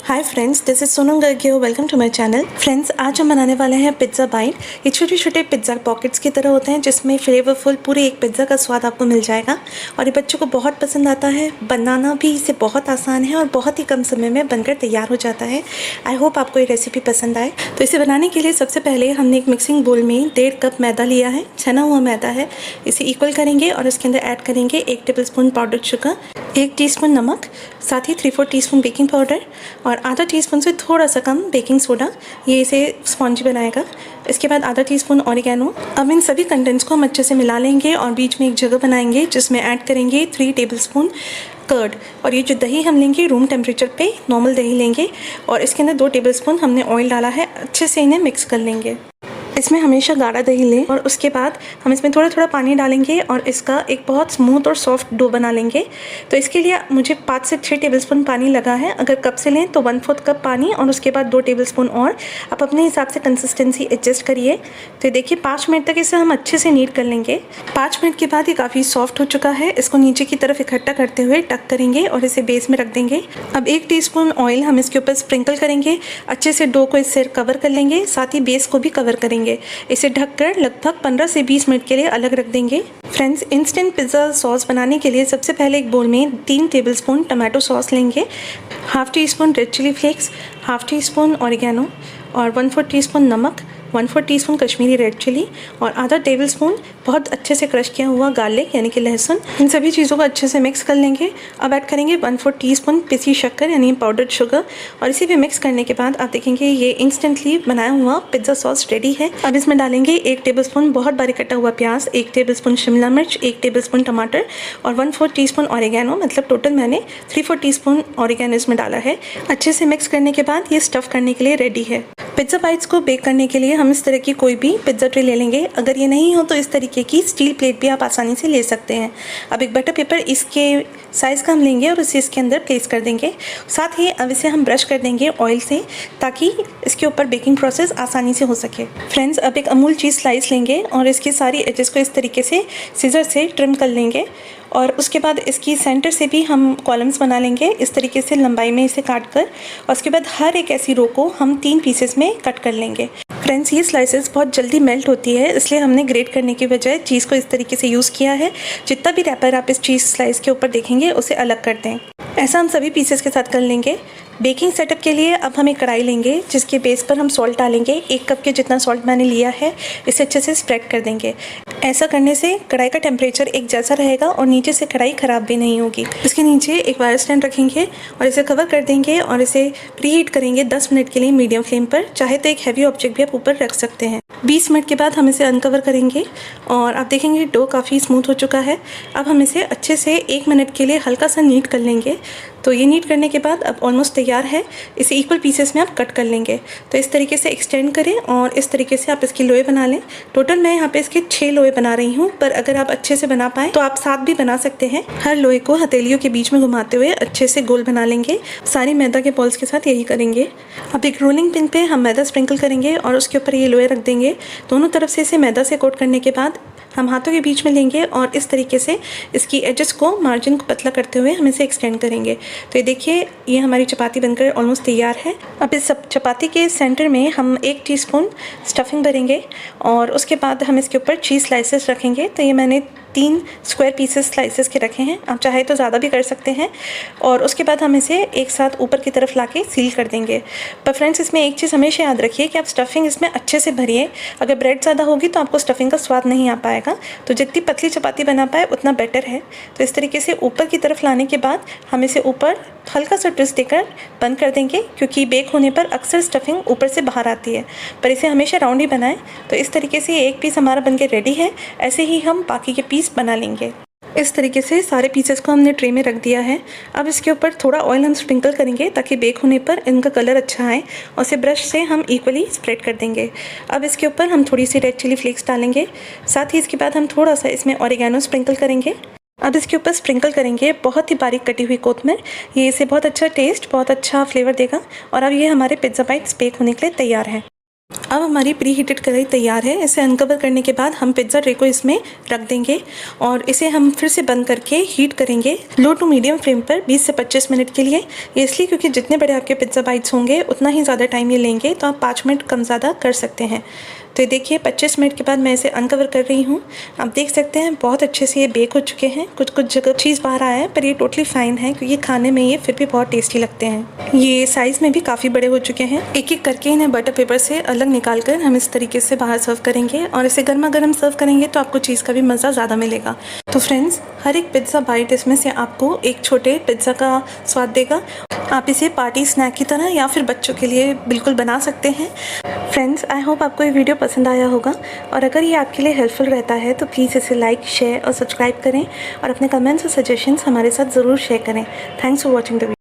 Hi friends, this is Sonam Garg. Welcome to my channel. Friends, आज हम बनाने वाले हैं पिज़्ज़ा बाइट। ये छोटे छोटे पिज़्ज़ा पॉकेट्स की तरह होते हैं जिसमें फ्लेवरफुल पूरे एक पिज़्ज़ा का स्वाद आपको मिल जाएगा और ये बच्चों को बहुत पसंद आता है। बनाना भी इसे बहुत आसान है और बहुत ही कम समय में बनकर तैयार हो जाता है। आई होप आपको ये रेसिपी पसंद आए। तो इसे बनाने के लिए सबसे पहले हमने एक मिक्सिंग बोल में 1.5 कप मैदा लिया है, छना हुआ मैदा है। इसे इक्वल करेंगे और इसके अंदर ऐड करेंगे 1 टेबलस्पून पाउडर शुगर, 1 टीस्पून नमक, साथ ही 3/4 टीस्पून बेकिंग पाउडर और आधा टीस्पून से थोड़ा सा कम बेकिंग सोडा। ये इसे स्पॉन्जी बनाएगा। इसके बाद आधा टीस्पून ऑरिगेनो। अब इन सभी कंटेंट्स को हम अच्छे से मिला लेंगे और बीच में एक जगह बनाएंगे जिसमें ऐड करेंगे 3 टेबलस्पून कर्ड। और ये जो दही हम लेंगे रूम टेम्परेचर पे नॉर्मल दही लेंगे और इसके अंदर 2 टेबलस्पून हमने ऑयल डाला है। अच्छे से इन्हें मिक्स कर लेंगे। इसमें हमेशा गाढ़ा दही लें और उसके बाद हम इसमें थोड़ा थोड़ा पानी डालेंगे और इसका एक बहुत स्मूथ और सॉफ्ट डो बना लेंगे। तो इसके लिए मुझे 5 से 6 टेबलस्पून पानी लगा है। अगर कप से लें तो 1/4 कप पानी और उसके बाद 2 टेबलस्पून और। आप अपने हिसाब से कंसिस्टेंसी एडजस्ट करिए। तो देखिए 5 मिनट तक इसे हम अच्छे से नीट कर लेंगे। 5 मिनट के बाद ये काफ़ी सॉफ्ट हो चुका है। इसको नीचे की तरफ इकट्ठा करते हुए टक करेंगे और इसे बेस में रख देंगे। अब 1 टीस्पून ऑयल हम इसके ऊपर स्प्रिंकल करेंगे। अच्छे से डो को इससे कवर कर लेंगे, साथ ही बेस को भी कवर करेंगे। इसे ढककर लगभग 15 से 20 मिनट के लिए अलग रख देंगे। फ्रेंड्स, इंस्टेंट पिज़्ज़ा सॉस बनाने के लिए सबसे पहले एक बोल में 3 टेबलस्पून टमाटो सॉस लेंगे, ½ teaspoon red chilli flakes, ½ teaspoon oregano और 1/4 टीस्पून नमक, 1/4 टीस्पून कश्मीरी रेड चिली और आधा टेबलस्पून बहुत अच्छे से क्रश किया हुआ गार्लिक यानी कि लहसुन। इन सभी चीज़ों को अच्छे से मिक्स कर लेंगे। अब ऐड करेंगे 1/4 टीस्पून पिसी शक्कर यानी पाउडर्ड शुगर और इसी भी मिक्स करने के बाद आप देखेंगे ये इंस्टेंटली बनाया हुआ पिज़्ज़ा सॉस रेडी है। अब इसमें डालेंगे 1 टेबलस्पून बहुत बारीक कटा हुआ प्याज, 1 टेबलस्पून शिमला मिर्च, 1 टेबलस्पून टमाटर और 1/4 टीस्पून ऑरिगेनो। मतलब टोटल मैंने 3/4 टीस्पून ऑरिगेनो इसमें डाला है। अच्छे से मिक्स करने के बाद ये स्टफ़ करने के लिए रेडी है। पिज़्ज़ा बाइट्स को बेक करने के लिए हम इस तरह की कोई भी पिज़्ज़ा ट्रे ले लेंगे। अगर ये नहीं हो तो इस तरीके की स्टील प्लेट भी आप आसानी से ले सकते हैं। अब एक बटर पेपर इसके साइज़ का हम लेंगे और इसे इसके अंदर प्लेस कर देंगे। साथ ही अब इसे हम ब्रश कर देंगे ऑयल से ताकि इसके ऊपर बेकिंग प्रोसेस आसानी से हो सके। फ्रेंड्स, अब एक अमूल चीज़ स्लाइस लेंगे और इसकी सारी एजेस को इस तरीके से सीजर से ट्रिम कर लेंगे और उसके बाद इसकी सेंटर से भी हम कॉलम्स बना लेंगे इस तरीके से लंबाई में इसे काट कर। और उसके बाद हर एक ऐसी रो को हम 3 पीसेस में कट कर लेंगे। फ्रेंड्स, ये स्लाइसेस बहुत जल्दी मेल्ट होती है, इसलिए हमने ग्रेट करने की बजाय चीज़ को इस तरीके से यूज़ किया है। जितना भी रैपर आप इस चीज़ स्लाइस के ऊपर देखेंगे उसे अलग कर दें। ऐसा हम सभी पीसेस के साथ कर लेंगे। बेकिंग सेटअप के लिए अब हम एक कढ़ाई लेंगे जिसके बेस पर हम सॉल्ट डालेंगे। 1 कप के जितना सॉल्ट मैंने लिया है इसे अच्छे से स्प्रेड कर देंगे। ऐसा करने से कढ़ाई का टेम्परेचर एक जैसा रहेगा और नीचे से कढ़ाई ख़राब भी नहीं होगी। इसके नीचे एक वायर स्टैंड रखेंगे और इसे कवर कर देंगे और इसे प्रीहीट करेंगे 10 मिनट के लिए मीडियम फ्लेम पर। चाहे तो एक हैवी ऑब्जेक्ट भी आप ऊपर रख सकते हैं। 20 मिनट के बाद हम इसे अनकवर करेंगे और आप देखेंगे डो काफ़ी स्मूथ हो चुका है। अब हम इसे अच्छे से 1 मिनट के लिए हल्का सा नीट कर लेंगे। तो ये नीट करने के बाद अब ऑलमोस्ट तैयार है। इसे इक्वल पीसेस में आप कट कर लेंगे। तो इस तरीके से एक्सटेंड करें और इस तरीके से आप इसकी लोए बना लें। टोटल मैं यहाँ पे इसके 6 लोए बना रही हूँ, पर अगर आप अच्छे से बना पाएँ तो आप 7 भी बना सकते हैं। हर लोए को हथेलियों के बीच में घुमाते हुए अच्छे से गोल बना लेंगे। सारी मैदा के बॉल्स के साथ यही करेंगे। अब एक रोलिंग पिन पे हम मैदा स्प्रिंकल करेंगे और उसके ऊपर ये लोए रख देंगे। दोनों तरफ से इसे मैदा से कोट करने के बाद हम हाथों के बीच में लेंगे और इस तरीके से इसकी एजेस को मार्जिन को पतला करते हुए हम इसे एक्सटेंड करेंगे। तो ये देखिए ये हमारी चपाती बनकर ऑलमोस्ट तैयार है। अब इस सब चपाती के सेंटर में हम 1 टीस्पून स्टफिंग भरेंगे और उसके बाद हम इसके ऊपर चीज़ स्लाइसेस रखेंगे। तो ये मैंने 3 स्क्वायर पीसेस स्लाइसेस के रखे हैं। आप चाहे तो ज़्यादा भी कर सकते हैं और उसके बाद हम इसे एक साथ ऊपर की तरफ लाके सील कर देंगे। पर फ्रेंड्स, इसमें एक चीज़ हमेशा याद रखिए कि आप स्टफिंग इसमें अच्छे से भरिए। अगर ब्रेड ज़्यादा होगी तो आपको स्टफिंग का स्वाद नहीं आ पाएगा। तो जितनी पतली चपाती बना पाए उतना बेटर है। तो इस तरीके से ऊपर की तरफ लाने के बाद हम इसे ऊपर हल्का सा ट्विस्ट देकर बंद कर देंगे, क्योंकि बेक होने पर अक्सर स्टफिंग ऊपर से बाहर आती है। पर इसे हमेशा राउंड ही बनाएं। तो इस तरीके से एक पीस हमारा बनके रेडी है। ऐसे ही हम बाकी के पीस बना लेंगे। इस तरीके से सारे पीसेस को हमने ट्रे में रख दिया है। अब इसके ऊपर थोड़ा ऑयल हम स्प्रिंकल करेंगे ताकि बेक होने पर इनका कलर अच्छा आए और इसे ब्रश से हम इक्वली स्प्रेड कर देंगे। अब इसके ऊपर हम थोड़ी सी रेड चिली फ्लेक्स डालेंगे। साथ ही इसके बाद हम थोड़ा सा इसमें ऑरिगेनो स्प्रिंकल करेंगे। अब इसके ऊपर स्प्रिंकल करेंगे बहुत ही बारीक कटी हुई कोतमीर। ये इसे बहुत अच्छा टेस्ट, बहुत अच्छा फ्लेवर देगा। और अब ये हमारे पिज़्ज़ा बाइट्स बेक होने के लिए तैयार है। अब हमारी प्री हीटेड कढ़ाई तैयार है। इसे अनकवर करने के बाद हम पिज़्ज़ा ट्रे को इसमें रख देंगे और इसे हम फिर से बंद करके हीट करेंगे लो टू मीडियम फ्लेम पर 20 से 25 मिनट के लिए। ये इसलिए क्योंकि जितने बड़े आपके पिज़्ज़ा बाइट्स होंगे उतना ही ज़्यादा टाइम ये लेंगे, तो आप 5 मिनट कम ज़्यादा कर सकते हैं। तो ये देखिए 25 मिनट के बाद मैं इसे अनकवर कर रही हूँ। आप देख सकते हैं बहुत अच्छे से ये बेक हो चुके हैं। कुछ कुछ जगह चीज़ बाहर आया है, पर ये टोटली फाइन है क्योंकि खाने में ये फिर भी बहुत टेस्टी लगते हैं। ये साइज़ में भी काफ़ी बड़े हो चुके हैं। एक एक करके इन्हें बटर पेपर से अलग निकाल कर हम इस तरीके से बाहर सर्व करेंगे और इसे गर्मा गर्म सर्व करेंगे तो आपको चीज़ का भी मज़ा ज़्यादा मिलेगा। तो फ्रेंड्स, हर एक पिज़्ज़ा बाइट इसमें से आपको एक छोटे पिज़्ज़ा का स्वाद देगा। आप इसे पार्टी स्नैक की तरह या फिर बच्चों के लिए बिल्कुल बना सकते हैं। फ्रेंड्स, आई होप आपको ये वीडियो पसंद आया होगा और अगर ये आपके लिए हेल्पफुल रहता है तो प्लीज़ इसे लाइक, शेयर और सब्सक्राइब करें और अपने कमेंट्स और सजेशंस हमारे साथ ज़रूर शेयर करें। Thanks for watching the video.